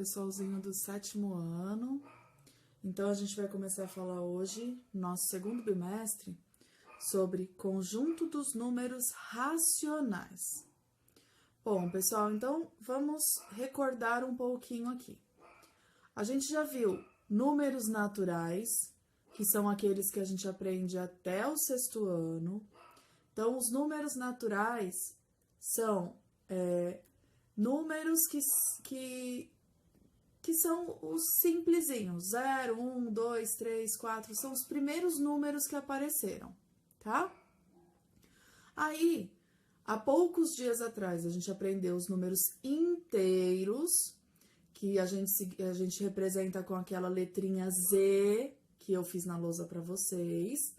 pessoalzinho do 7º ano. Então, a gente vai começar a falar hoje, nosso segundo bimestre, sobre conjunto dos números racionais. Bom, pessoal, então vamos recordar um pouquinho aqui. A gente já viu números naturais, que são aqueles que a gente aprende até o 6º ano. Então, os números naturais são números que são os simplesinhos, 0, 1, 2, 3, 4, são os primeiros números que apareceram, tá? Aí, há poucos dias atrás, a gente aprendeu os números inteiros, que a gente representa com aquela letrinha Z, que eu fiz na lousa para vocês.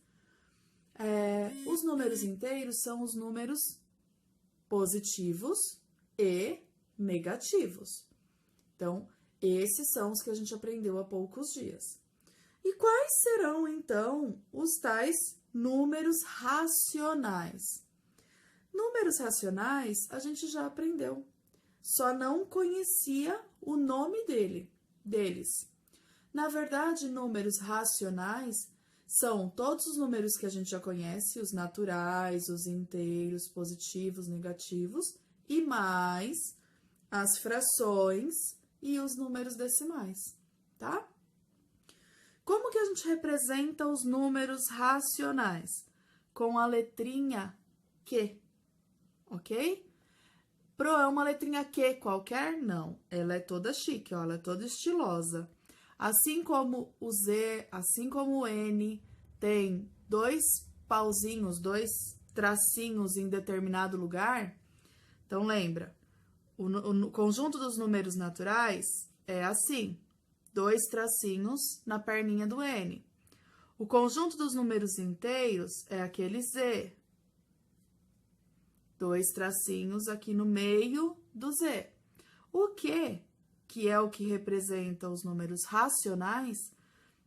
Os números inteiros são os números positivos e negativos. Então, esses são os que a gente aprendeu há poucos dias. E quais serão, então, os tais números racionais? Números racionais a gente já aprendeu, só não conhecia o nome deles. Na verdade, números racionais são todos os números que a gente já conhece, os naturais, os inteiros, positivos, negativos, e mais as frações e os números decimais, tá? Como que a gente representa os números racionais? Com a letrinha Q, ok? Pro, é uma letrinha Q qualquer? Não, ela é toda chique, ó, ela é toda estilosa. Assim como o Z, assim como o N, tem dois pauzinhos, dois tracinhos em determinado lugar. Então, lembra, o conjunto dos números naturais é assim, dois tracinhos na perninha do N. O conjunto dos números inteiros é aquele Z, dois tracinhos aqui no meio do Z. O Q, que é o que representa os números racionais,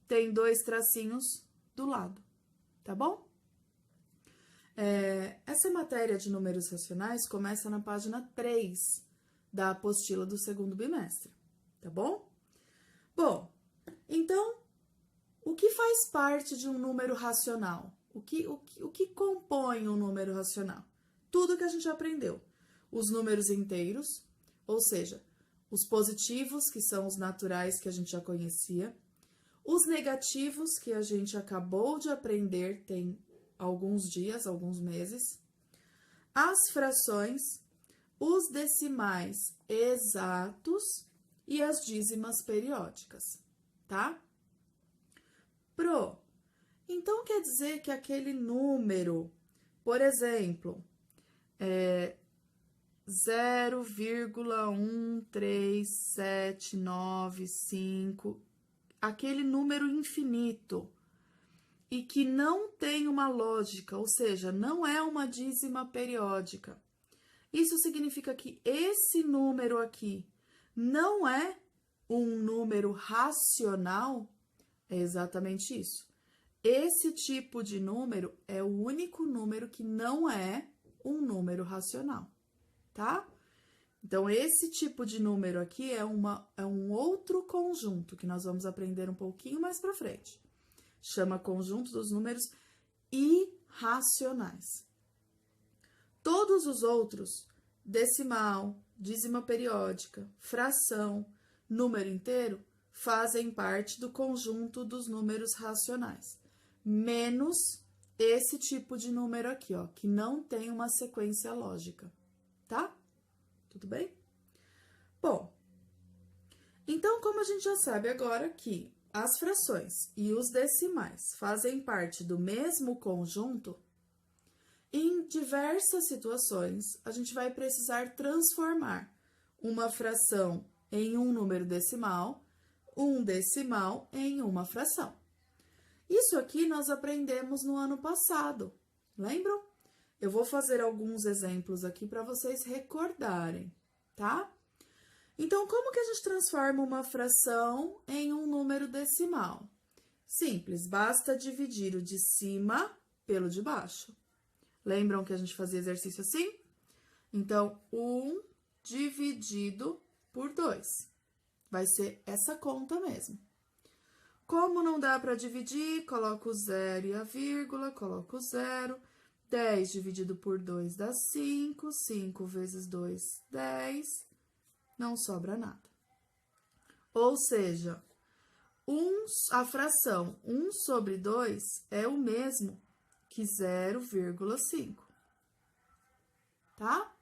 tem dois tracinhos do lado, tá bom? Essa matéria de números racionais começa na página 3 da apostila do 2º bimestre, tá bom? Bom, então, o que faz parte de um número racional? O que compõe um número racional? Tudo que a gente aprendeu. Os números inteiros, ou seja, os positivos, que são os naturais que a gente já conhecia, os negativos, que a gente acabou de aprender tem alguns dias, alguns meses, as frações, os decimais exatos e as dízimas periódicas, tá? Então quer dizer que aquele número, por exemplo, 0,13795, aquele número infinito e que não tem uma lógica, ou seja, não é uma dízima periódica. Isso significa que esse número aqui não é um número racional? É exatamente isso. Esse tipo de número é o único número que não é um número racional, tá? Então, esse tipo de número aqui é um outro conjunto que nós vamos aprender um pouquinho mais pra frente. Chama conjunto dos números irracionais. Todos os outros, decimal, dízima periódica, fração, número inteiro, fazem parte do conjunto dos números racionais, menos esse tipo de número aqui, ó, que não tem uma sequência lógica, tá? Tudo bem? Bom, então, como a gente já sabe agora que as frações e os decimais fazem parte do mesmo conjunto, em diversas situações, a gente vai precisar transformar uma fração em um número decimal, um decimal em uma fração. Isso aqui nós aprendemos no ano passado, lembram? Eu vou fazer alguns exemplos aqui para vocês recordarem, tá? Então, como que a gente transforma uma fração em um número decimal? Simples, basta dividir o de cima pelo de baixo. Lembram que a gente fazia exercício assim? Então, 1 dividido por 2. Vai ser essa conta mesmo. Como não dá para dividir, coloco o 0 e a vírgula, coloco o 0. 10 dividido por 2 dá 5. 5 vezes 2, 10. Não sobra nada. Ou seja, a fração 1 sobre 2 é o mesmo que 0,5. Tá?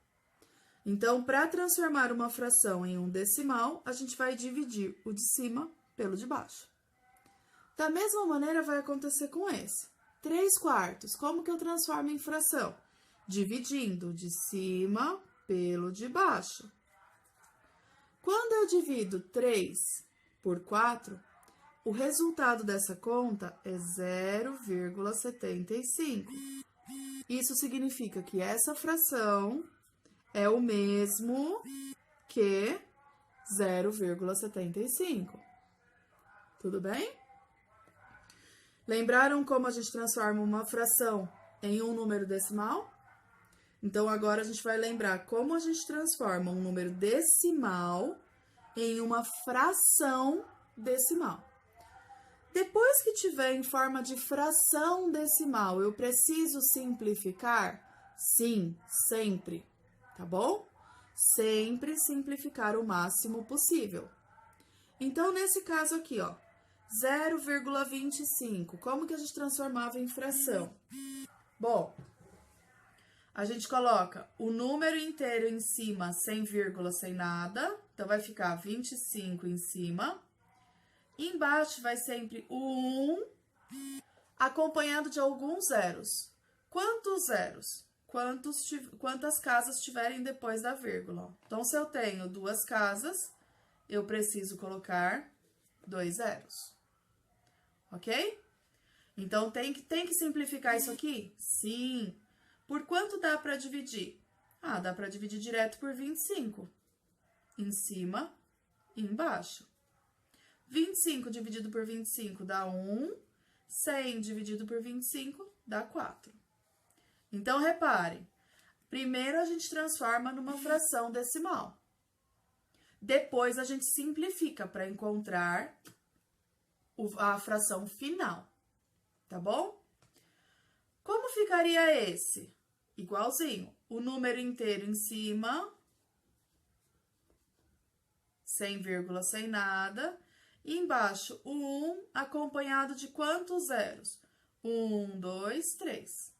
Então, para transformar uma fração em um decimal, a gente vai dividir o de cima pelo de baixo. Da mesma maneira, vai acontecer com esse. 3/4, como que eu transformo em fração? Dividindo o de cima pelo de baixo. Quando eu divido 3 por 4, o resultado dessa conta é 0,75. Isso significa que essa fração é o mesmo que 0,75. Tudo bem? Lembraram como a gente transforma uma fração em um número decimal? Então, agora a gente vai lembrar como a gente transforma um número decimal em uma fração decimal. Depois que tiver em forma de fração decimal, eu preciso simplificar? Sim, sempre, tá bom? Sempre simplificar o máximo possível. Então, nesse caso aqui, ó, 0,25, como que a gente transformava em fração? Bom, a gente coloca o número inteiro em cima, sem vírgula, sem nada, então vai ficar 25 em cima. Embaixo vai sempre o 1, acompanhado de alguns zeros. Quantos zeros? Quantas casas tiverem depois da vírgula? Então, se eu tenho 2 casas, eu preciso colocar 2 zeros. Ok? Então, tem que simplificar isso aqui? Sim. Por quanto dá para dividir? Ah, dá para dividir direto por 25. Em cima e embaixo. 25 dividido por 25 dá 1. 100 dividido por 25 dá 4. Então, reparem. Primeiro, a gente transforma numa fração decimal. Depois, a gente simplifica para encontrar a fração final. Tá bom? Como ficaria esse? Igualzinho. O número inteiro em cima, sem vírgula, sem nada. E embaixo, o 1 acompanhado de quantos zeros? 1, 2, 3.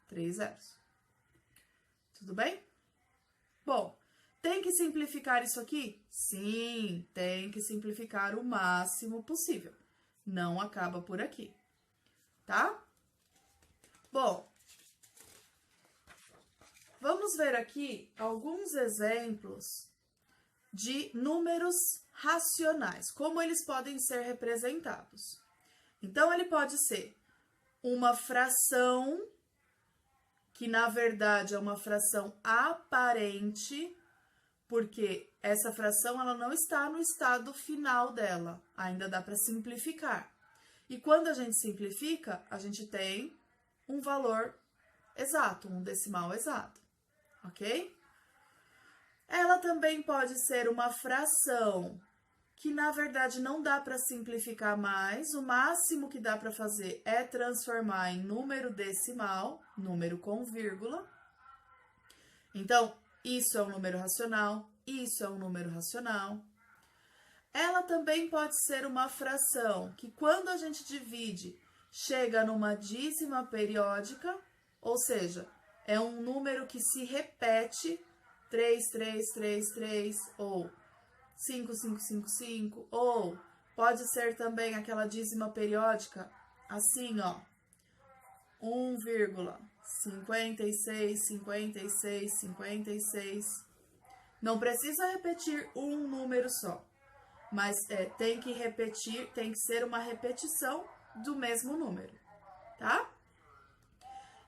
3 zeros. Tudo bem? Bom, tem que simplificar isso aqui? Sim, tem que simplificar o máximo possível. Não acaba por aqui, tá? Bom, vamos ver aqui alguns exemplos de números racionais, como eles podem ser representados. Então, ele pode ser uma fração, que na verdade é uma fração aparente, porque essa fração ela não está no estado final dela, ainda dá para simplificar. E quando a gente simplifica, a gente tem um valor exato, um decimal exato, ok? Ela também pode ser uma fração que, na verdade, não dá para simplificar mais. O máximo que dá para fazer é transformar em número decimal, número com vírgula. Então, isso é um número racional, isso é um número racional. Ela também pode ser uma fração que, quando a gente divide, chega numa dízima periódica, ou seja, é um número que se repete 3, 3, 3, 3, ou 5, 5, 5, 5, ou pode ser também aquela dízima periódica, assim, ó, 1,56, 56, 56. Não precisa repetir um número só, mas tem que repetir, tem que ser uma repetição do mesmo número, tá?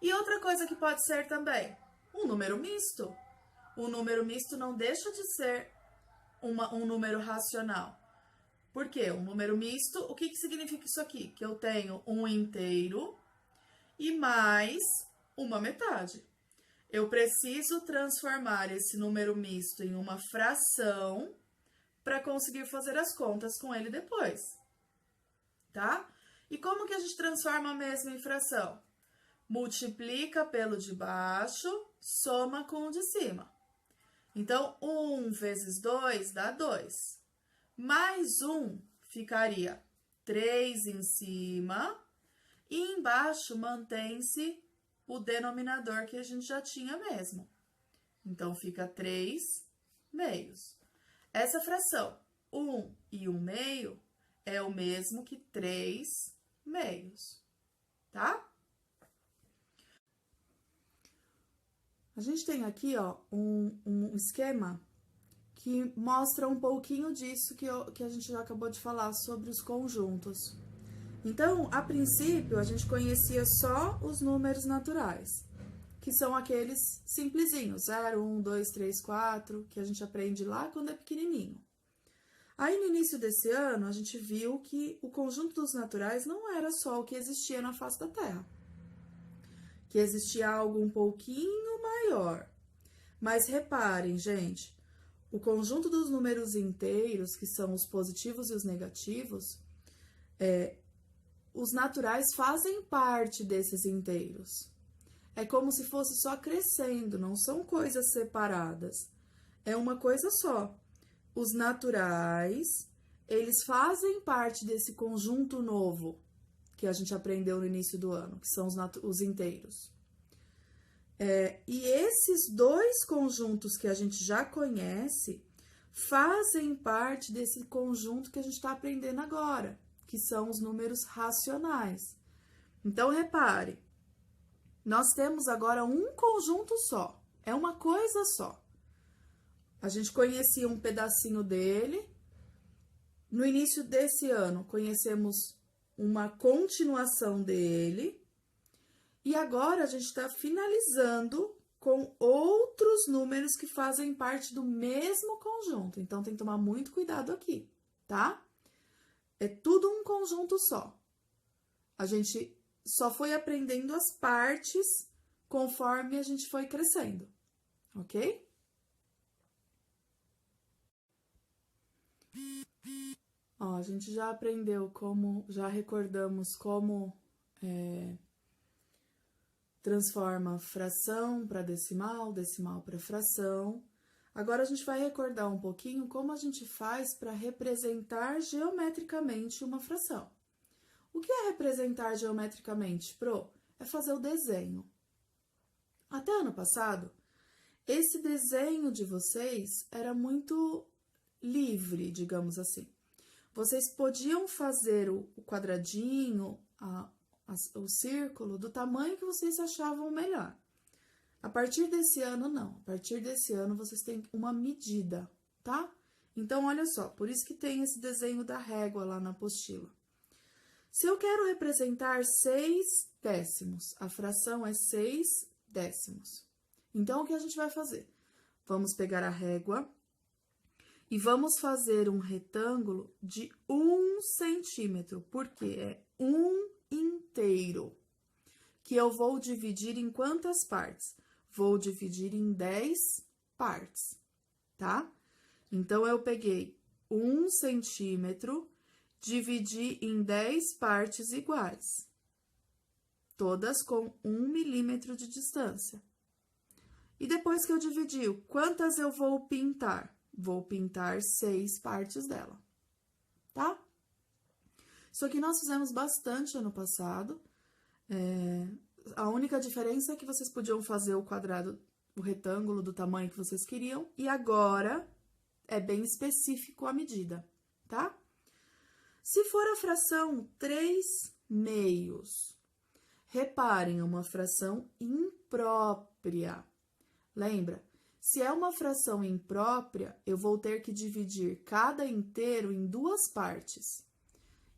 E outra coisa que pode ser também, um número misto. O número misto não deixa de ser um número racional. Por quê? Um número misto, o que significa isso aqui? Que eu tenho um inteiro e mais uma metade. Eu preciso transformar esse número misto em uma fração para conseguir fazer as contas com ele depois, tá? E como que a gente transforma mesmo em fração? Multiplica pelo de baixo, soma com o de cima. Então, 1 vezes 2 dá 2. Mais 1 ficaria 3 em cima e embaixo mantém-se o denominador que a gente já tinha mesmo. Então, fica 3 meios. Essa fração, 1 e 1 meio, é o mesmo que 3 meios, tá? A gente tem aqui, ó, um esquema que mostra um pouquinho disso que a gente já acabou de falar sobre os conjuntos. Então, a princípio, a gente conhecia só os números naturais, que são aqueles simplesinhos, 0, 1, 2, 3, 4, que a gente aprende lá quando é pequenininho. Aí, no início desse ano, a gente viu que o conjunto dos naturais não era só o que existia na face da Terra, que existia algo um pouquinho maior. Mas reparem, gente, o conjunto dos números inteiros, que são os positivos e os negativos, os naturais fazem parte desses inteiros. É como se fosse só crescendo, não são coisas separadas. É uma coisa só. Os naturais, eles fazem parte desse conjunto novo que a gente aprendeu no início do ano, que são os inteiros. E esses dois conjuntos que a gente já conhece fazem parte desse conjunto que a gente está aprendendo agora, que são os números racionais. Então, repare, nós temos agora um conjunto só, é uma coisa só. A gente conhecia um pedacinho dele. No início desse ano, conhecemos uma continuação dele. E agora a gente está finalizando com outros números que fazem parte do mesmo conjunto. Então, tem que tomar muito cuidado aqui, tá? É tudo um conjunto só. A gente só foi aprendendo as partes conforme a gente foi crescendo, ok? Ó, a gente já aprendeu já recordamos como transforma fração para decimal, decimal para fração. Agora, a gente vai recordar um pouquinho como a gente faz para representar geometricamente uma fração. O que é representar geometricamente, Pro? É fazer o desenho. Até ano passado, esse desenho de vocês era muito livre, digamos assim. Vocês podiam fazer o quadradinho, o círculo, do tamanho que vocês achavam melhor. A partir desse ano, não. A partir desse ano, vocês têm uma medida, tá? Então, olha só, por isso que tem esse desenho da régua lá na apostila. Se eu quero representar 6 décimos, a fração é 6 décimos. Então, o que a gente vai fazer? Vamos pegar a régua e vamos fazer um retângulo de 1 centímetro, porque é 1 inteiro, que eu vou dividir em quantas partes? Vou dividir em 10 partes, tá? Então, eu peguei 1 centímetro, dividi em 10 partes iguais, todas com 1 milímetro de distância. E depois que eu dividi, quantas eu vou pintar? Vou pintar 6 partes dela, tá? Isso aqui nós fizemos bastante ano passado. A única diferença é que vocês podiam fazer o quadrado, o retângulo do tamanho que vocês queriam. E agora, é bem específico a medida, tá? Se for a fração 3 meios, reparem, é uma fração imprópria. Lembra? Se é uma fração imprópria, eu vou ter que dividir cada inteiro em 2 partes.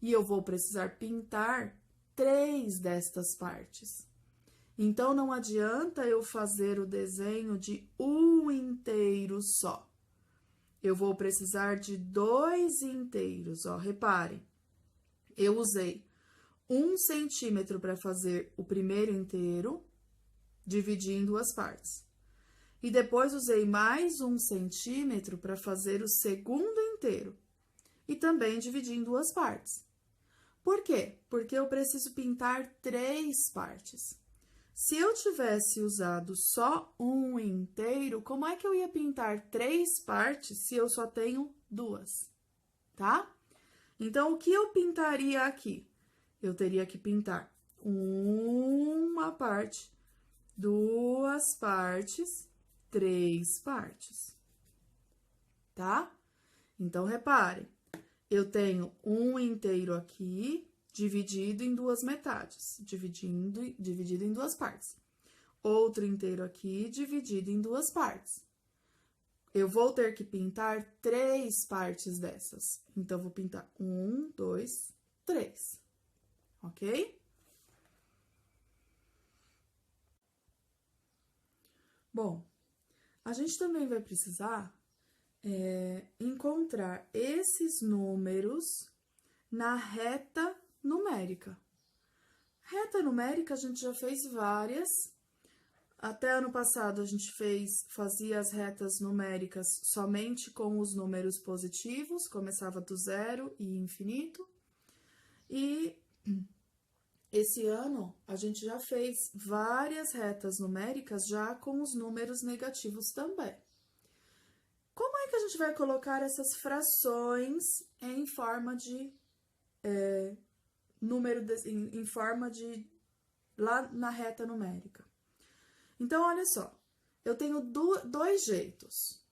E eu vou precisar pintar 3 destas partes. Então, não adianta eu fazer o desenho de um inteiro só. Eu vou precisar de 2 inteiros, ó. Reparem, eu usei 1 centímetro para fazer o primeiro inteiro, dividi em duas partes. E depois usei mais 1 centímetro para fazer o segundo inteiro. E também dividi em duas partes. Por quê? Porque eu preciso pintar 3 partes. Se eu tivesse usado só um inteiro, como é que eu ia pintar 3 partes se eu só tenho 2, tá? Então, o que eu pintaria aqui? Eu teria que pintar uma parte, 2 partes, 3 partes, tá? Então, repare, eu tenho um inteiro aqui, dividido em duas metades, dividido em duas partes. Outro inteiro aqui, dividido em duas partes. Eu vou ter que pintar 3 partes dessas. Então, vou pintar 1, 2, 3, ok? Bom, a gente também vai precisar encontrar esses números na reta numérica. Reta numérica a gente já fez várias. Até ano passado a gente fazia as retas numéricas somente com os números positivos, começava do 0 e infinito. E esse ano a gente já fez várias retas numéricas já com os números negativos também. Como é que a gente vai colocar essas frações em forma de lá na reta numérica? Então, olha só, eu tenho dois jeitos.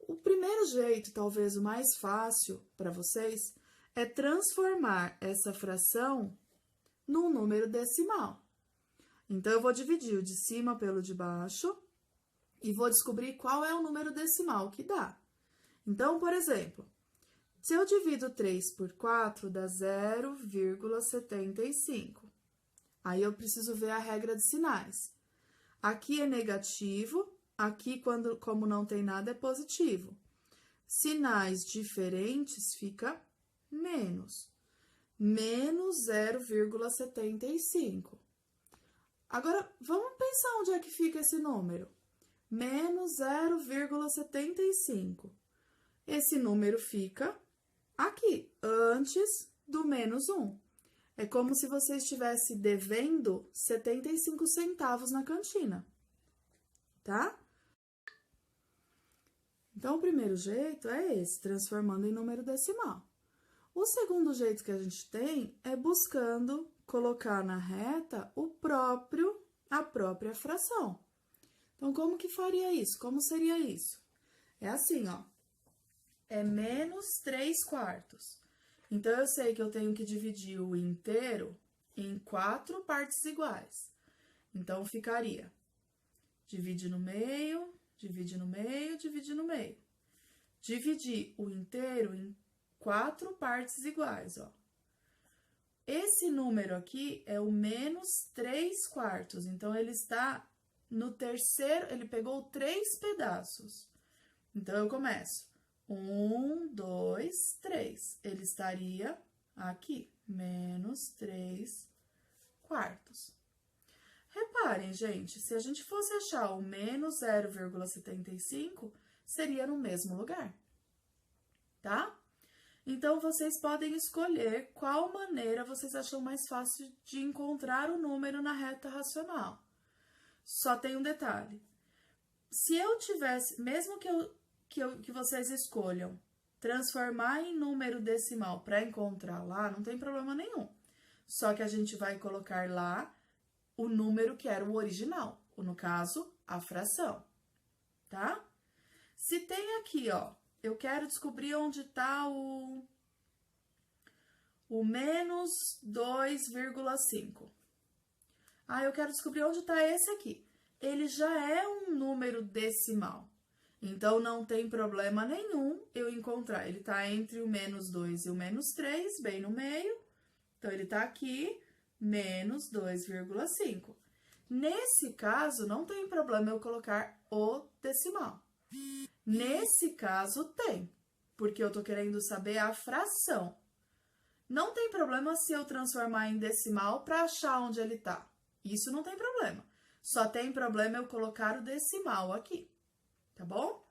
O primeiro jeito, talvez o mais fácil para vocês, é transformar essa fração num número decimal. Então, eu vou dividir o de cima pelo de baixo e vou descobrir qual é o número decimal que dá. Então, por exemplo, se eu divido 3 por 4, dá 0,75. Aí, eu preciso ver a regra de sinais. Aqui é negativo, aqui, como não tem nada, é positivo. Sinais diferentes fica menos. Menos 0,75. Agora, vamos pensar onde é que fica esse número. Menos 0,75. Esse número fica aqui, antes do menos 1. É como se você estivesse devendo 75 centavos na cantina, tá? Então, o primeiro jeito é esse, transformando em número decimal. O segundo jeito que a gente tem é buscando colocar na reta a própria fração. Então, como que faria isso? Como seria isso? É assim, ó. É menos 3 quartos. Então, eu sei que eu tenho que dividir o inteiro em 4 partes iguais. Então, ficaria divide no meio, divide no meio, divide no meio. Dividir o inteiro em 4 partes iguais, ó. Esse número aqui é o menos 3 quartos. Então, ele está no terceiro, ele pegou 3 pedaços. Então, eu começo. 1, 2, 3. Ele estaria aqui, menos 3 quartos. Reparem, gente, se a gente fosse achar o menos 0,75, seria no mesmo lugar, tá? Então, vocês podem escolher qual maneira vocês acham mais fácil de encontrar o número na reta racional. Só tem um detalhe. Se eu tivesse, mesmo que vocês escolham transformar em número decimal para encontrar lá, não tem problema nenhum. Só que a gente vai colocar lá o número que era o original, ou no caso, a fração, tá? Se tem aqui, ó, eu quero descobrir onde está o menos 2,5. Ah, eu quero descobrir onde está esse aqui. Ele já é um número decimal. Então, não tem problema nenhum eu encontrar. Ele está entre o menos 2 e o menos 3, bem no meio. Então, ele está aqui, menos 2,5. Nesse caso, não tem problema eu colocar o decimal. Nesse caso, tem, porque eu estou querendo saber a fração. Não tem problema se eu transformar em decimal para achar onde ele está. Isso não tem problema. Só tem problema eu colocar o decimal aqui, tá bom?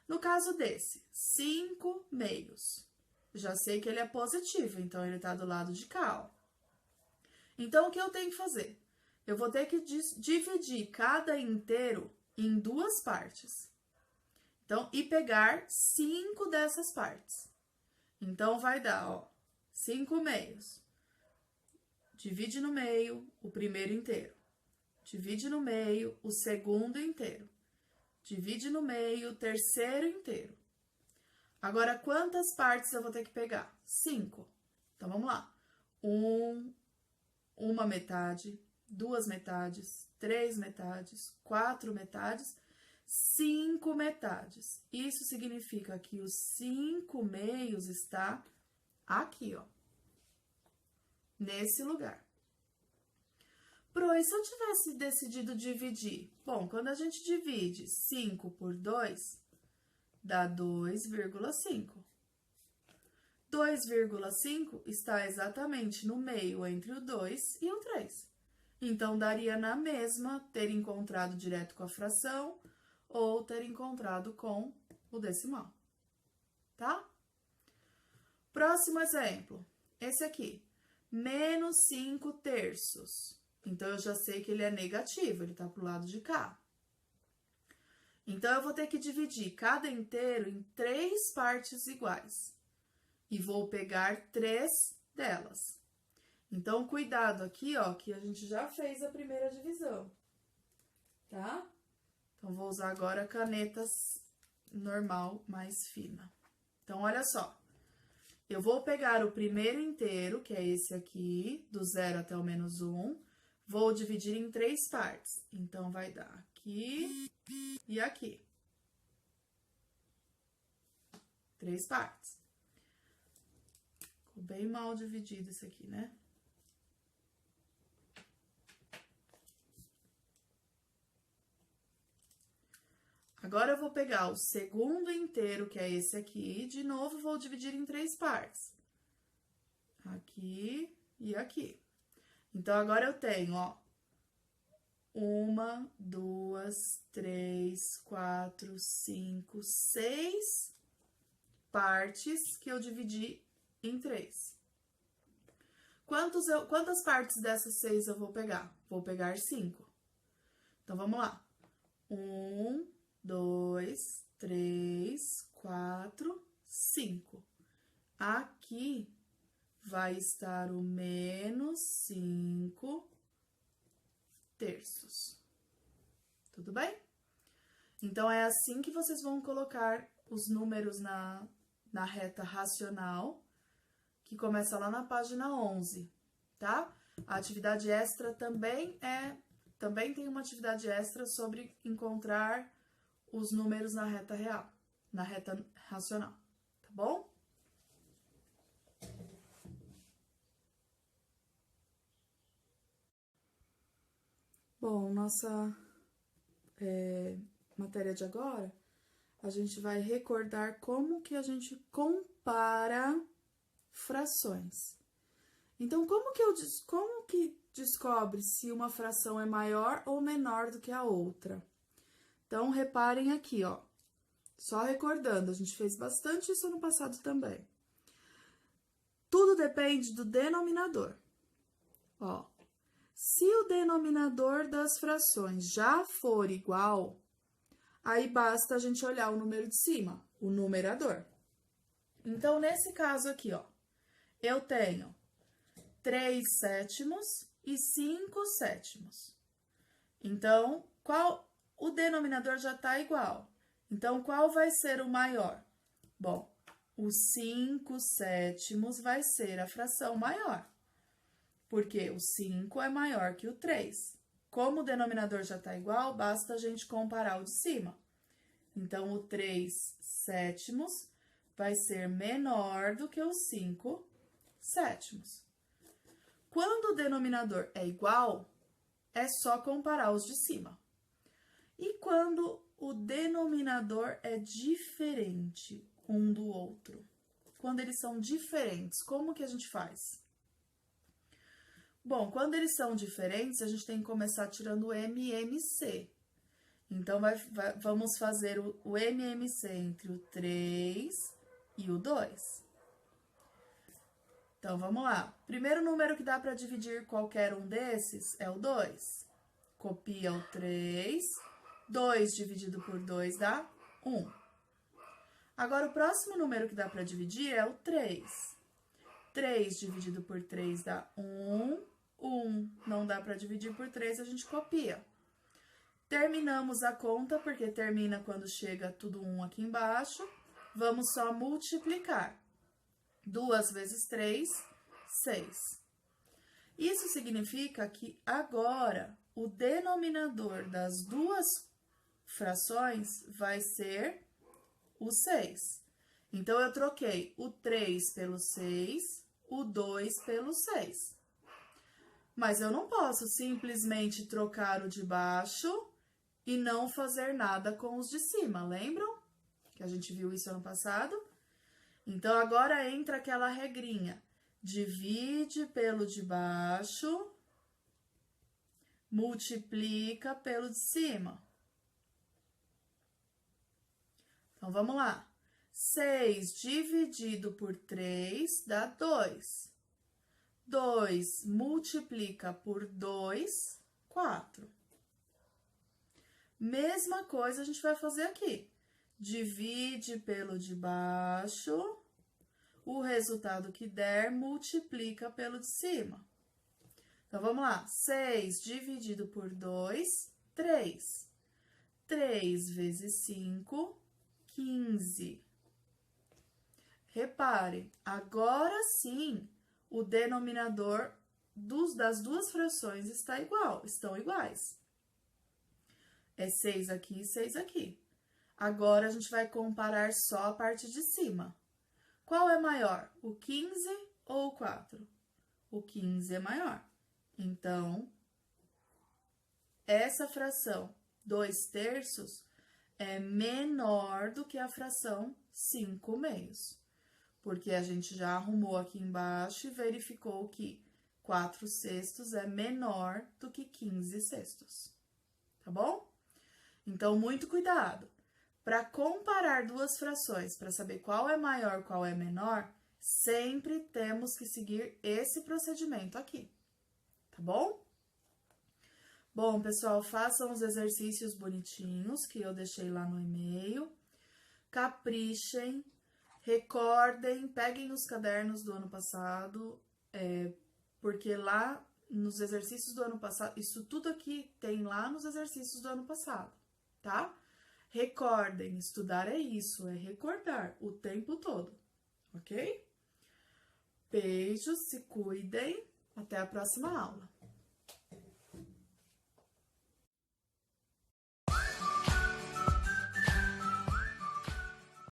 No caso desse, 5 meios. Já sei que ele é positivo, então ele tá do lado de cá, ó. Então, o que eu tenho que fazer? Eu vou ter que dividir cada inteiro em 2 partes. Então, e pegar 5 dessas partes. Então, vai dar, ó, 5 meios. Divide no meio o primeiro inteiro. Divide no meio o segundo inteiro. Divide no meio o terceiro inteiro. Agora, quantas partes eu vou ter que pegar? 5. Então, vamos lá. Uma metade, 2 metades, 3 metades, 4 metades, 5 metades. Isso significa que os 5 meios está aqui, ó. Nesse lugar. Pro, e se eu tivesse decidido dividir? Bom, quando a gente divide 5 por 2, dá 2,5. 2,5 está exatamente no meio entre o 2 e o 3. Então, daria na mesma ter encontrado direto com a fração ou ter encontrado com o decimal, tá? Próximo exemplo, esse aqui, menos 5 terços. Então, eu já sei que ele é negativo, ele tá pro lado de cá. Então, eu vou ter que dividir cada inteiro em 3 partes iguais. E vou pegar 3 delas. Então, cuidado aqui, ó, que a gente já fez a primeira divisão, tá? Então, vou usar agora a caneta normal mais fina. Então, olha só. Eu vou pegar o primeiro inteiro, que é esse aqui, do 0 até o menos 1, vou dividir em 3 partes. Então, vai dar aqui e aqui. 3 partes. Ficou bem mal dividido isso aqui, né? Agora, eu vou pegar o segundo inteiro, que é esse aqui, de novo, vou dividir em 3 partes. Aqui e aqui. Então, agora eu tenho, ó, 1, 2, 3, 4, 5, 6 partes que eu dividi em 3. Quantas partes dessas 6 eu vou pegar? Vou pegar 5. Então, vamos lá. 1, 2, 3, 4, 5. Aqui vai estar o menos 5 terços. Tudo bem? Então, é assim que vocês vão colocar os números na reta racional, que começa lá na página 11, tá? A atividade extra também tem uma atividade extra sobre encontrar os números na reta real, na reta racional, tá bom? Bom, nossa matéria de agora, a gente vai recordar como que a gente compara frações. Então, como que descobre se uma fração é maior ou menor do que a outra? Então, reparem aqui, ó. Só recordando, a gente fez bastante isso no passado também. Tudo depende do denominador. Ó, se o denominador das frações já for igual, aí basta a gente olhar o número de cima, o numerador. Então, nesse caso aqui, ó, eu tenho 3 sétimos e 5 sétimos. Então, o denominador já está igual. Então, qual vai ser o maior? Bom, o 5 sétimos vai ser a fração maior, porque o 5 é maior que o 3. Como o denominador já está igual, basta a gente comparar o de cima. Então, o 3 sétimos vai ser menor do que o 5 sétimos. Quando o denominador é igual, é só comparar os de cima. E quando o denominador é diferente um do outro? Quando eles são diferentes, como que a gente faz? Bom, quando eles são diferentes, a gente tem que começar tirando o MMC. Então, vamos fazer o MMC entre o 3 e o 2. Então, vamos lá. Primeiro número que dá para dividir qualquer um desses é o 2. Copia o 3. 2 dividido por 2 dá 1. Agora, o próximo número que dá para dividir é o 3. 3 dividido por 3 dá 1. 1 não dá para dividir por 3, a gente copia. Terminamos a conta, porque termina quando chega tudo 1 aqui embaixo. Vamos só multiplicar. 2 vezes 3, 6. Isso significa que agora o denominador das duas frações vai ser o 6. Então, eu troquei o 3 pelo 6, o 2 pelo 6. Mas eu não posso simplesmente trocar o de baixo e não fazer nada com os de cima, lembram? Que a gente viu isso ano passado? Então, agora entra aquela regrinha. Divide pelo de baixo, multiplica pelo de cima. Então, vamos lá. 6 dividido por 3 dá 2. 2 multiplica por 2, 4. Mesma coisa a gente vai fazer aqui. Divide pelo de baixo, o resultado que der, multiplica pelo de cima. Então, vamos lá. 6 dividido por 2, 3. 3 vezes 5, 15. Repare, agora sim, o denominador das duas frações estão iguais. É 6 aqui e 6 aqui. Agora, a gente vai comparar só a parte de cima. Qual é maior, o 15 ou o 4? O 15 é maior. Então, essa fração 2/3 é menor do que a fração 5/2. Porque a gente já arrumou aqui embaixo e verificou que 4/6 é menor do que 15/6. Tá bom? Então, muito cuidado. Para comparar duas frações, para saber qual é maior, qual é menor, sempre temos que seguir esse procedimento aqui, tá bom? Bom, pessoal, façam os exercícios bonitinhos que eu deixei lá no e-mail. Caprichem, recordem, peguem os cadernos do ano passado, porque lá nos exercícios do ano passado, isso tudo aqui tem lá nos exercícios do ano passado, tá? Recordem, estudar é isso, é recordar o tempo todo, ok? Beijos, se cuidem, até a próxima aula.